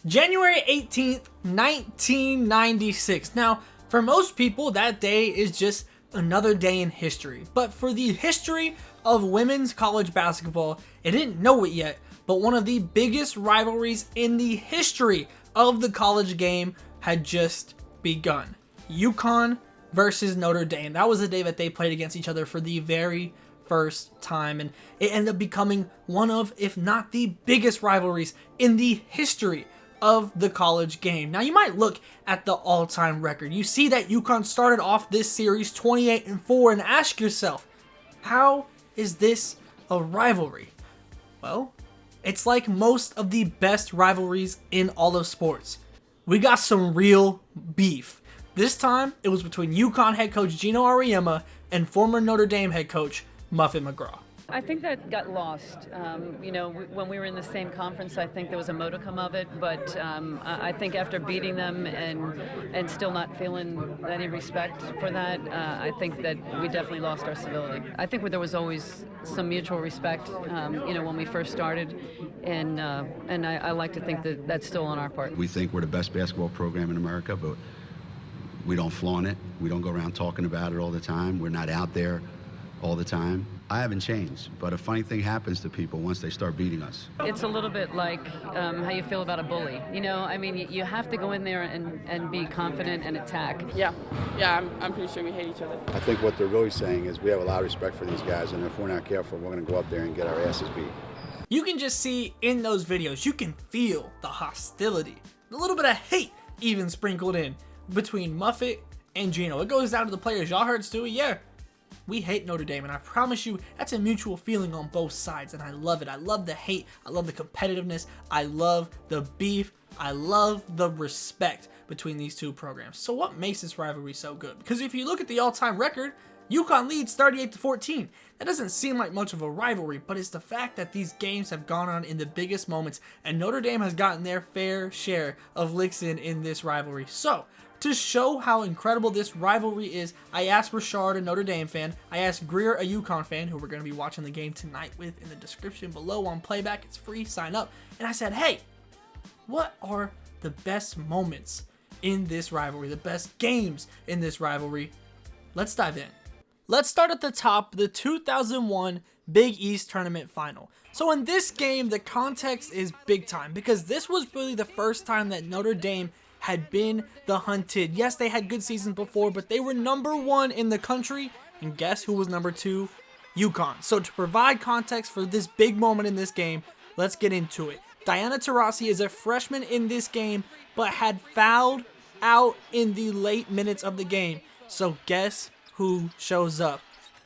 January 18th, 1996. Now, for most people, that day is just another day in history. But for the history of women's college basketball, it didn't know it yet, but one of the biggest rivalries in the history of the college game had just begun. UConn versus Notre Dame. That was the day that they played against each other for the very first time, and it ended up becoming one of, if not the biggest rivalries in the history of the college game. Now, you might look at the all-time record. You see that UConn started off this series 28-4 and ask yourself, how is this a rivalry? Well, it's like most of the best rivalries in all of sports. We got some real beef. This time, it was between UConn head coach Gino Auriemma and former Notre Dame head coach Muffet McGraw. I think that got lost. When we were in the same conference, I think there was a modicum of it, but I think after beating them and still not feeling any respect for that, I think that we definitely lost our civility. I think there was always some mutual respect, when we first started, and I like to think that that's still on our part. We think we're the best basketball program in America, but we don't flaunt it. We don't go around talking about it all the time. We're not out there all the time. I haven't changed, but a funny thing happens to people once they start beating us. It's a little bit like how you feel about a bully. You have to go in there and be confident and attack. Yeah, I'm pretty sure we hate each other. I think what they're really saying is we have a lot of respect for these guys, and if we're not careful, we're going to go up there and get our asses beat. You can just see in those videos, you can feel the hostility, a little bit of hate even sprinkled in between Muffet and Gino. It goes down to the players. Y'all heard Stewie? Yeah. We hate Notre Dame, and I promise you, that's a mutual feeling on both sides, and I love it. I love the hate. I love the competitiveness. I love the beef. I love the respect between these two programs. So what makes this rivalry so good? Because if you look at the all-time record, UConn leads 38-14. That doesn't seem like much of a rivalry, but it's the fact that these games have gone on in the biggest moments, and Notre Dame has gotten their fair share of licks in this rivalry. So, to show how incredible this rivalry is, I asked Rashard, a Notre Dame fan, I asked Greer, a UConn fan, who we're going to be watching the game tonight with in the description below on Playback. It's free, sign up. And I said, hey, what are the best moments in this rivalry, the best games in this rivalry? Let's dive in. Let's start at the top, the 2001 Big East Tournament Final. So in this game, the context is big time because this was really the first time that Notre Dame had been the hunted. Yes, they had good seasons before, but they were #1 in the country, and guess who was #2? UConn. So to provide context for this big moment in this game, let's get into it. Diana Taurasi is a freshman in this game, but had fouled out in the late minutes of the game. So guess who shows up?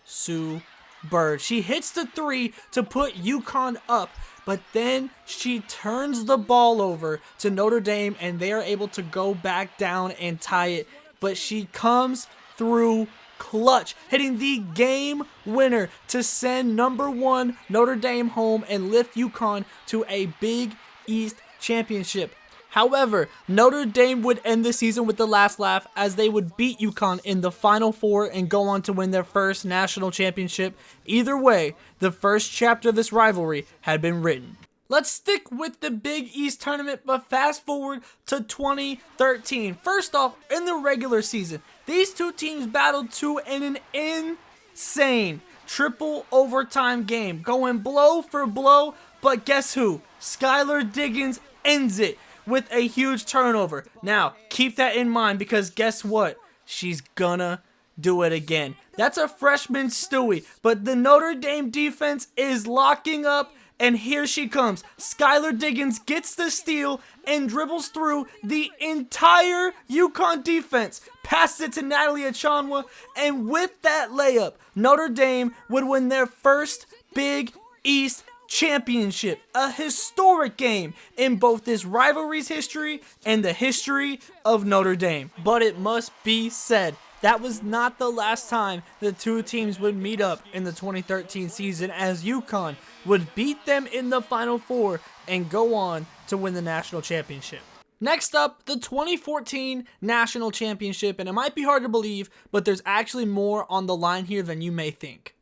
Sue Bird. She hits the 3 to put UConn up, but then she turns the ball over to Notre Dame, and they are able to go back down and tie it. But she comes through clutch, hitting the game winner to send #1 Notre Dame home and lift UConn to a Big East championship. However, Notre Dame would end the season with the last laugh as they would beat UConn in the Final Four and go on to win their first national championship. Either way, the first chapter of this rivalry had been written. Let's stick with the Big East tournament, but fast forward to 2013. First off, in the regular season, these two teams battled to an insane triple overtime game, going blow for blow, but guess who? Skylar Diggins ends it with a huge turnover. Now, keep that in mind because guess what? She's gonna do it again. That's a freshman Stewie, but the Notre Dame defense is locking up, and here she comes. Skylar Diggins gets the steal and dribbles through the entire UConn defense, passes it to Natalie Achanwa, and with that layup, Notre Dame would win their first Big East championship, a historic game in both this rivalry's history and the history of Notre Dame. But it must be said, that was not the last time the two teams would meet up in the 2013 season, as UConn would beat them in the Final Four and go on to win the national championship. Next up, the 2014 national championship, and it might be hard to believe, but there's actually more on the line here than you may think.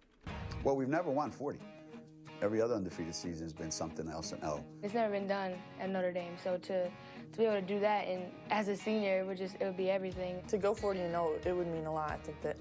Well, we've never won 40. Every other undefeated season has been something else, an L. It's never been done at Notre Dame, so to to be able to do that, and as a senior, it would be everything. To go 40-0, it would mean a lot. I think that,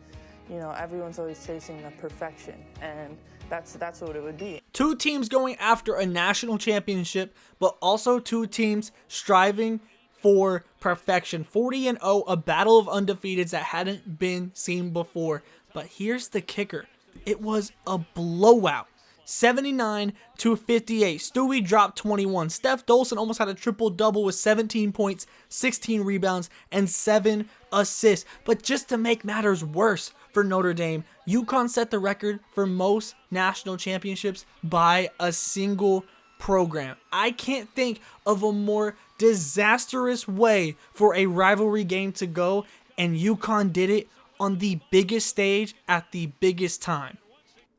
everyone's always chasing the perfection, and that's what it would be. Two teams going after a national championship, but also two teams striving for perfection. 40-0, a battle of undefeateds that hadn't been seen before. But here's the kicker. It was a blowout. 79-58. Stewie dropped 21. Steph Dolson almost had a triple-double with 17 points, 16 rebounds, and 7 assists. But just to make matters worse for Notre Dame, UConn set the record for most national championships by a single program. I can't think of a more disastrous way for a rivalry game to go, and UConn did it on the biggest stage at the biggest time.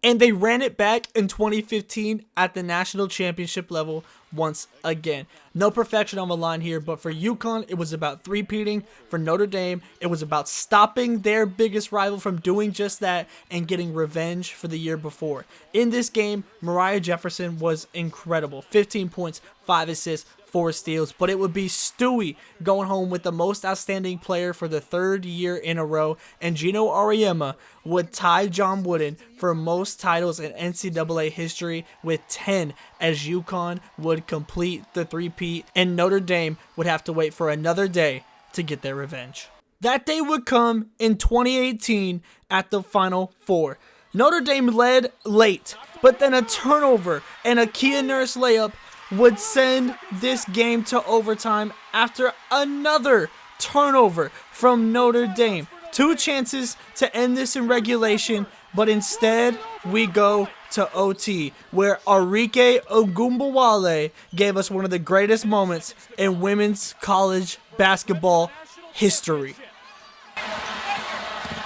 And they ran it back in 2015 at the national championship level once again. No perfection on the line here, but for UConn, it was about three-peating. For Notre Dame, it was about stopping their biggest rival from doing just that and getting revenge for the year before. In this game, Mariah Jefferson was incredible. 15 points, 5 assists, 4 steals, but it would be Stewie going home with the most outstanding player for the third year in a row, and Gino Auriemma would tie John Wooden for most titles in NCAA history with 10, as UConn would complete the three-peat, and Notre Dame would have to wait for another day to get their revenge. That day would come in 2018 at the Final Four. Notre Dame led late, but then a turnover and a Kia Nurse layup would send this game to overtime after another turnover from Notre Dame. 2 chances to end this in regulation, but instead we go to OT, where Arike Ogunbowale gave us one of the greatest moments in women's college basketball history.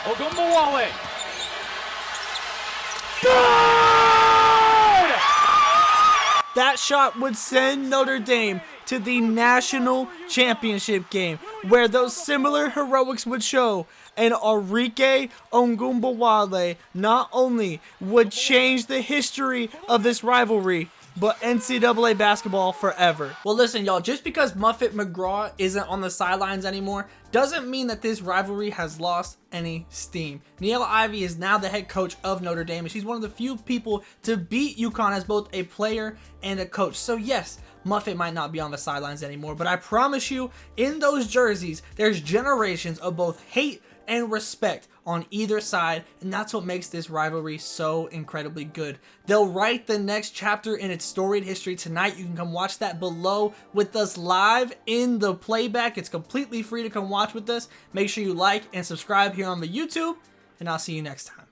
Ogunbowale. That shot would send Notre Dame to the national championship game, where those similar heroics would show, and Arike Ogunbowale not only would change the history of this rivalry, but NCAA basketball forever. Well, listen, y'all, just because Muffet McGraw isn't on the sidelines anymore doesn't mean that this rivalry has lost any steam. Niele Ivey is now the head coach of Notre Dame, and she's one of the few people to beat UConn as both a player and a coach. So yes, Muffet might not be on the sidelines anymore, but I promise you, in those jerseys, there's generations of both hate and respect on either side, and that's what makes this rivalry so incredibly good. They'll write the next chapter in its storied history tonight. You can come watch that below with us live in the playback. It's completely free to come watch with us. Make sure you like and subscribe here on the YouTube, and I'll see you next time.